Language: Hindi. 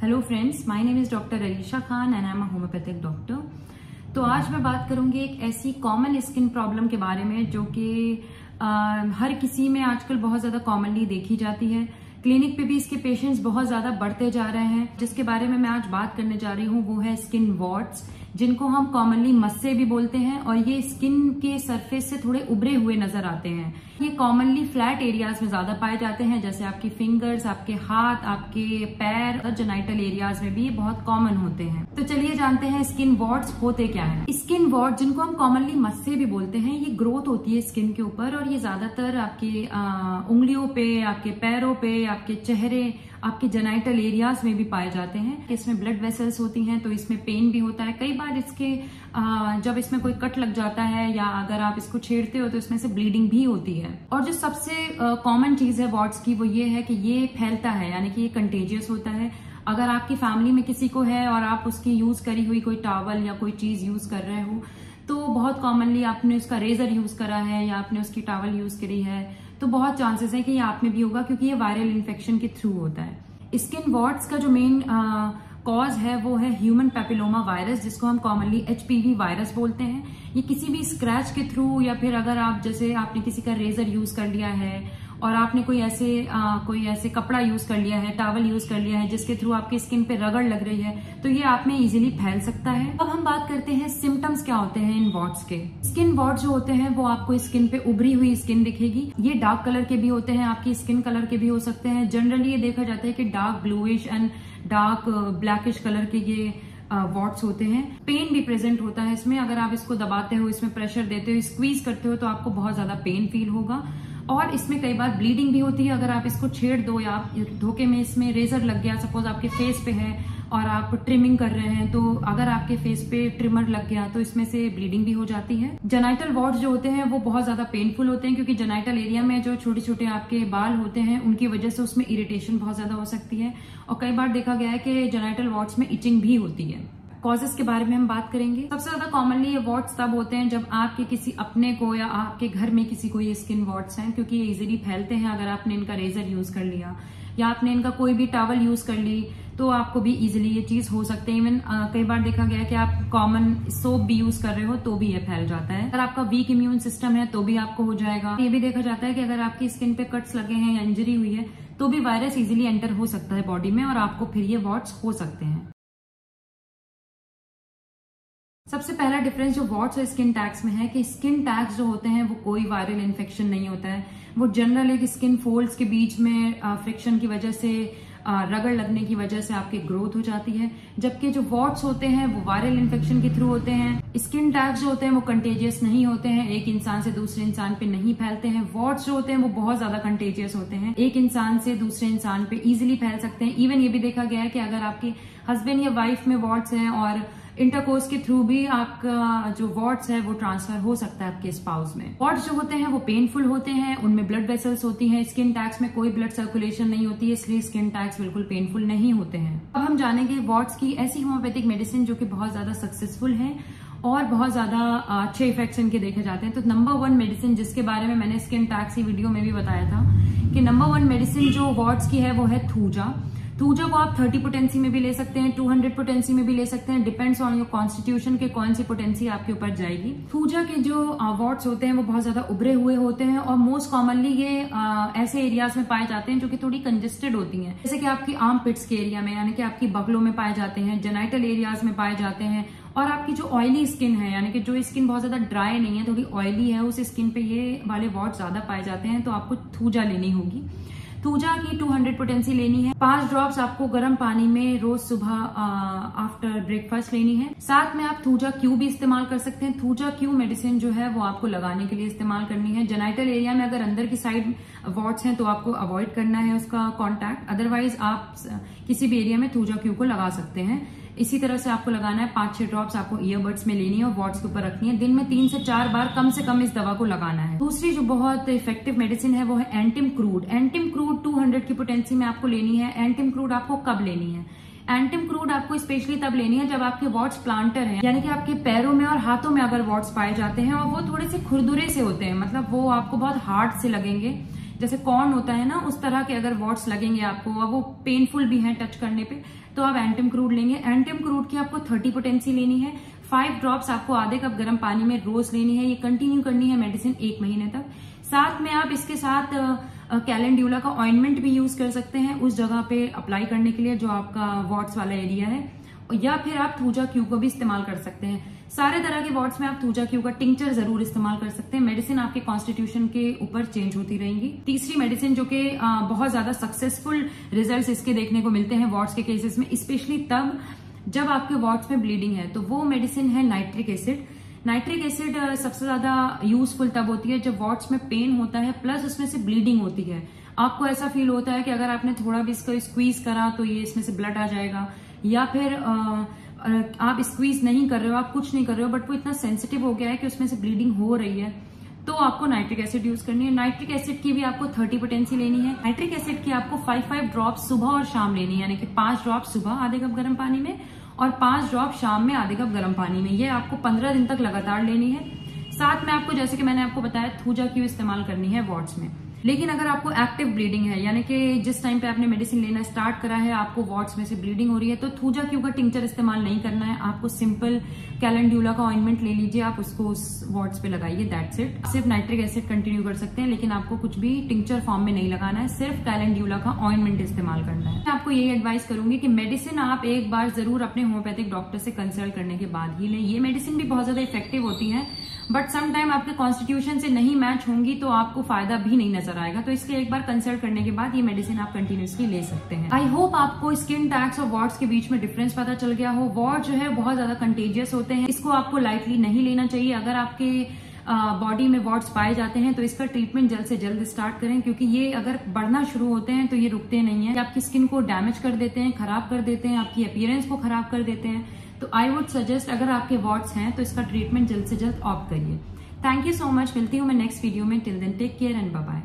Hello friends, my name is doctor Alisha Khan and I am a homeopathic doctor. तो आज मैं बात करूंगी एक ऐसी कॉमन स्किन प्रॉब्लम के बारे में जो कि हर किसी में आजकल बहुत ज्यादा कॉमनली देखी जाती है। क्लिनिक पे भी इसके पेशेंट्स बहुत ज्यादा बढ़ते जा रहे हैं। जिसके बारे में मैं आज बात करने जा रही हूँ वो है स्किन वॉर्ट्स, जिनको हम कॉमनली मस्से भी बोलते हैं। और ये स्किन के सरफेस से थोड़े उभरे हुए नजर आते हैं। ये कॉमनली फ्लैट एरियाज में ज्यादा पाए जाते हैं, जैसे आपकी फिंगर्स, आपके हाथ, आपके पैर और जेनाइटल एरियाज में भी ये बहुत कॉमन होते हैं। तो चलिए जानते हैं स्किन वॉर्ट्स होते क्या है। स्किन वॉर्ट, जिनको हम कॉमनली मस्से भी बोलते हैं, ये ग्रोथ होती है स्किन के ऊपर और ये ज्यादातर आपके उंगलियों पे, आपके पैरों पे, आपके चेहरे, आपके जेनाइटल एरियाज में भी पाए जाते हैं। इसमें ब्लड वेसल्स होती हैं तो इसमें पेन भी होता है। कई बार इसके जब इसमें कोई कट लग जाता है या अगर आप इसको छेड़ते हो तो इसमें से ब्लीडिंग भी होती है। और जो सबसे कॉमन चीज है वॉर्ट्स की वो ये है कि ये फैलता है, यानी कि ये कंटेजियस होता है। अगर आपकी फैमिली में किसी को है और आप उसकी यूज करी हुई कोई टॉवल या कोई चीज यूज कर रहे हो तो बहुत कॉमनली आपने उसका रेजर यूज करा है या आपने उसकी टॉवल यूज करी है तो बहुत चांसेस है कि ये आप में भी होगा, क्योंकि ये वायरल इन्फेक्शन के थ्रू होता है। स्किन वॉर्ट्स का जो मेन कॉज है वो है ह्यूमन पेपिलोमा वायरस, जिसको हम कॉमनली HPV वायरस बोलते हैं। ये किसी भी स्क्रैच के थ्रू या फिर अगर आप जैसे आपने किसी का रेजर यूज कर लिया है और आपने कोई ऐसे कपड़ा यूज कर लिया है, टॉवल यूज कर लिया है जिसके थ्रू आपकी स्किन पे रगड़ लग रही है तो ये आप में इजीली फैल सकता है। अब हम बात करते हैं सिम्टम्स क्या होते हैं इन वॉर्ट्स के। स्किन वॉर्ट्स जो होते हैं वो आपको स्किन पे उभरी हुई स्किन दिखेगी। ये डार्क कलर के भी होते हैं, आपकी स्किन कलर के भी हो सकते हैं। जनरली ये देखा जाता है कि dark bluish and dark blackish colour के ये वॉर्ट्स होते हैं। पेन भी प्रेजेंट होता है इसमें। अगर आप इसको दबाते हो, इसमें प्रेशर देते हो, स्क्वीज करते हो तो आपको बहुत ज्यादा पेन फील होगा। और इसमें कई बार ब्लीडिंग भी होती है। अगर आप इसको छेड़ दो या आप धोखे में इसमें रेजर लग गया, सपोज आपके फेस पे है और आप ट्रिमिंग कर रहे हैं, तो अगर आपके फेस पे ट्रिमर लग गया तो इसमें से ब्लीडिंग भी हो जाती है। जेनाइटल वॉर्ट्स जो होते हैं वो बहुत ज्यादा पेनफुल होते हैं, क्योंकि जेनाइटल एरिया में जो छोटे छोटे आपके बाल होते हैं उनकी वजह से उसमें इरिटेशन बहुत ज्यादा हो सकती है। और कई बार देखा गया है कि जेनाइटल वॉर्ट्स में इचिंग भी होती है। कॉजेस के बारे में हम बात करेंगे। सबसे ज्यादा कॉमनली ये वॉर्ट्स तब होते हैं जब आपके किसी अपने को या आपके घर में किसी को ये स्किन वॉर्ट्स हैं, क्योंकि ये इजीली फैलते हैं। अगर आपने इनका रेजर यूज कर लिया या आपने इनका कोई भी टॉवल यूज कर ली तो आपको भी इजीली ये चीज हो सकते हैं। इवन कई बार देखा गया है कि आप कॉमन सोप भी यूज कर रहे हो तो भी ये फैल जाता है। अगर आपका वीक इम्यून सिस्टम है तो भी आपको हो जाएगा। ये भी देखा जाता है कि अगर आपकी स्किन पे कट्स लगे हैं या इंजरी हुई है तो भी वायरस इजीली एंटर हो सकता है बॉडी में और आपको फिर ये वॉर्ट्स हो सकते हैं। सबसे पहला डिफरेंस जो वॉर्ट्स और स्किन टैग्स में है कि स्किन टैग्स जो होते हैं वो कोई वायरल इन्फेक्शन नहीं होता है। वो जनरल एक स्किन फोल्ड्स के बीच में फ्रिक्शन की वजह से, रगड़ लगने की वजह से आपकी ग्रोथ हो जाती है। जबकि जो वॉर्ट्स होते हैं वो वायरल इन्फेक्शन के थ्रू होते हैं। स्किन टैग्स जो होते हैं वो कंटेजियस नहीं होते हैं, एक इंसान से दूसरे इंसान पे नहीं फैलते हैं। वॉर्ट्स जो होते हैं वो बहुत ज्यादा कंटेजियस होते हैं, एक इंसान से दूसरे इंसान पे इजिली फैल सकते हैं। इवन ये भी देखा गया है कि अगर आपके हस्बैंड या वाइफ में वॉर्ट्स हैं और इंटरकोर्स के थ्रू भी आपका जो वॉर्ट्स है वो ट्रांसफर हो सकता है आपके स्पाउस में। वॉर्ट्स जो होते हैं वो पेनफुल होते हैं, उनमें ब्लड वेसल्स होती हैं। स्किन टैग्स में कोई ब्लड सर्कुलेशन नहीं होती है, इसलिए स्किन टैग्स बिल्कुल पेनफुल नहीं होते हैं। अब हम जानेंगे वॉर्ट्स की ऐसी होम्योपैथिक मेडिसिन जो कि बहुत ज्यादा सक्सेसफुल है और बहुत ज्यादा अच्छे इफेक्ट्स इनके देखे जाते हैं। तो नंबर 1 मेडिसिन, जिसके बारे में मैंने स्किन टैग्स की वीडियो में भी बताया था कि नंबर 1 मेडिसिन जो वॉर्ट्स की है वो है थूजा। थूजा को आप 30 पोटेंसी में भी ले सकते हैं, 200 पोटेंसी में भी ले सकते हैं, डिपेंड्स ऑन योर कॉन्स्टिट्यूशन के कौन सी पोटेंसी आपके ऊपर जाएगी। थूजा के जो वॉर्ट्स होते हैं वो बहुत ज्यादा उभरे हुए होते हैं और मोस्ट कॉमनली ये ऐसे एरियाज में पाए जाते हैं जो कि थोड़ी कंजेस्टेड होती हैं, जैसे कि आपकी आर्म पिट्स के एरिया में, यानी कि आपकी बगलों में पाए जाते हैं, जेनाइटल एरियाज में पाए जाते हैं। और आपकी जो ऑयली स्किन है, यानी कि जो स्किन बहुत ज्यादा ड्राई नहीं है, थोड़ी ऑयली है, उस स्किन पे ये वाले वॉर्ट्स ज्यादा पाए जाते हैं। तो आपको थूजा लेनी होगी। थूजा की 200 पोटेंसी लेनी है। 5 ड्रॉप्स आपको गर्म पानी में रोज सुबह आफ्टर ब्रेकफास्ट लेनी है। साथ में आप थूजा क्यू भी इस्तेमाल कर सकते हैं। थूजा क्यू मेडिसिन जो है वो आपको लगाने के लिए इस्तेमाल करनी है। जेनाइटल एरिया में अगर अंदर की साइड वॉर्ट्स हैं तो आपको अवॉइड करना है उसका कॉन्टैक्ट, अदरवाइज आप किसी भी एरिया में थूजा क्यू को लगा सकते हैं। इसी तरह से आपको लगाना है। 5-6 ड्रॉप्स आपको ईयरबड्स में लेनी है और वॉर्ट्स के ऊपर रखनी है। दिन में 3 से 4 बार कम से कम इस दवा को लगाना है। दूसरी जो बहुत इफेक्टिव मेडिसिन है वो है एंटिम क्रूड। एंटिम क्रूड 200 की पोटेंसी में आपको लेनी है। एंटिम क्रूड आपको कब लेनी है? एंटिम क्रूड आपको स्पेशली तब लेनी है जब आपके वॉर्ट्स प्लांटर हैं, यानी कि आपके पैरों में और हाथों में अगर वॉर्ट्स पाए जाते हैं और वो थोड़े से खुरदुरे से होते हैं, मतलब वो आपको बहुत हार्ड से लगेंगे जैसे कॉर्न होता है ना, उस तरह के अगर वॉट्स लगेंगे आपको और वो पेनफुल भी हैं टच करने पे, तो आप एंटम क्रूड लेंगे। एंटम क्रूड की आपको 30 पोटेंसी लेनी है। 5 ड्रॉप्स आपको आधे कप गर्म पानी में रोज लेनी है। ये कंटिन्यू करनी है मेडिसिन 1 महीने तक। साथ में आप इसके साथ कैलेंड्यूला का ऑइंटमेंट भी यूज कर सकते हैं उस जगह पे अप्लाई करने के लिए जो आपका वॉट्स वाला एरिया है, या फिर आप थूजा क्यू को भी इस्तेमाल कर सकते हैं। सारे तरह के वॉट्स में आप थूजा क्यू का टिंचर जरूर इस्तेमाल कर सकते हैं। मेडिसिन आपके कॉन्स्टिट्यूशन के ऊपर चेंज होती रहेंगी। तीसरी मेडिसिन जो कि बहुत ज्यादा सक्सेसफुल रिजल्ट्स इसके देखने को मिलते हैं वॉट्स के केसेस में, स्पेशली तब जब आपके वॉट्स में ब्लीडिंग है, तो वो मेडिसिन है नाइट्रिक एसिड। नाइट्रिक एसिड सबसे ज्यादा यूजफुल तब होती है जब वॉट्स में पेन होता है प्लस उसमें से ब्लीडिंग होती है। आपको ऐसा फील होता है कि अगर आपने थोड़ा भी इसको स्क्वीज करा तो ये इसमें से ब्लड आ जाएगा, या फिर आप स्क्वीज नहीं कर रहे हो, आप कुछ नहीं कर रहे हो, बट वो इतना सेंसिटिव हो गया है कि उसमें से ब्लीडिंग हो रही है, तो आपको नाइट्रिक एसिड यूज करनी है। नाइट्रिक एसिड की भी आपको 30 पोटेंसी लेनी है। नाइट्रिक एसिड की आपको 5 ड्रॉप्स सुबह और शाम लेनी है, यानी कि 5 ड्रॉप्स सुबह आधे कप गर्म पानी में और 5 ड्रॉप शाम में आधे कप गर्म पानी में। ये आपको 15 दिन तक लगातार लेनी है। साथ में आपको, जैसे कि मैंने आपको बताया, थूजा क्यू इस्तेमाल करनी है वॉट्स में। लेकिन अगर आपको एक्टिव ब्लीडिंग है, यानी कि जिस टाइम पे आपने मेडिसिन लेना स्टार्ट करा है आपको वॉट्स में से ब्लीडिंग हो रही है, तो थूजा क्यू का टिंचर इस्तेमाल नहीं करना है। आपको सिंपल कैलेंड्यूला का ऑइंटमेंट ले लीजिए, आप उसको उस वॉट्स पे लगाइए, दैट्स इट। सिर्फ नाइट्रिक एसिड कंटिन्यू कर सकते हैं, लेकिन आपको कुछ भी टिंचर फॉर्म में नहीं लगाना है, सिर्फ कैलेंड्यूला का ऑइंटमेंट इस्तेमाल करना है। मैं आपको यही एडवाइस करूंगी कि मेडिसिन आप एक बार जरूर अपने होम्योपैथिक डॉक्टर से कंसल्ट करने के बाद ही लें। ये मेडिसिन भी बहुत ज्यादा इफेक्टिव होती है, बट सम टाइम आपके कॉन्स्टिट्यूशन से नहीं मैच होंगी तो आपको फायदा भी नहीं नजर आएगा। तो इसलिए एक बार कंसल्ट करने के बाद ये मेडिसिन आप कंटिन्यूसली ले सकते हैं। आई होप आपको स्किन टैग्स और वॉट्स के बीच में डिफरेंस पता चल गया हो। वॉट जो है बहुत ज्यादा कंटेजियस होते हैं, इसको आपको लाइटली नहीं लेना चाहिए। अगर आपके बॉडी में वॉट्स पाए जाते हैं तो इसका ट्रीटमेंट जल्द से जल्द स्टार्ट करें, क्योंकि ये अगर बढ़ना शुरू होते हैं तो ये रुकते नहीं है, आपकी स्किन को डैमेज कर देते हैं, खराब कर देते हैं, आपकी अपीयरेंस को खराब कर देते हैं। तो आई वुड सजेस्ट, अगर आपके वॉट्स हैं तो इसका ट्रीटमेंट जल्द से जल्द ऑप्ट करिए। Thank you so much. मिलती हूँ मैं नेक्स्ट वीडियो में। Till then take care and bye bye.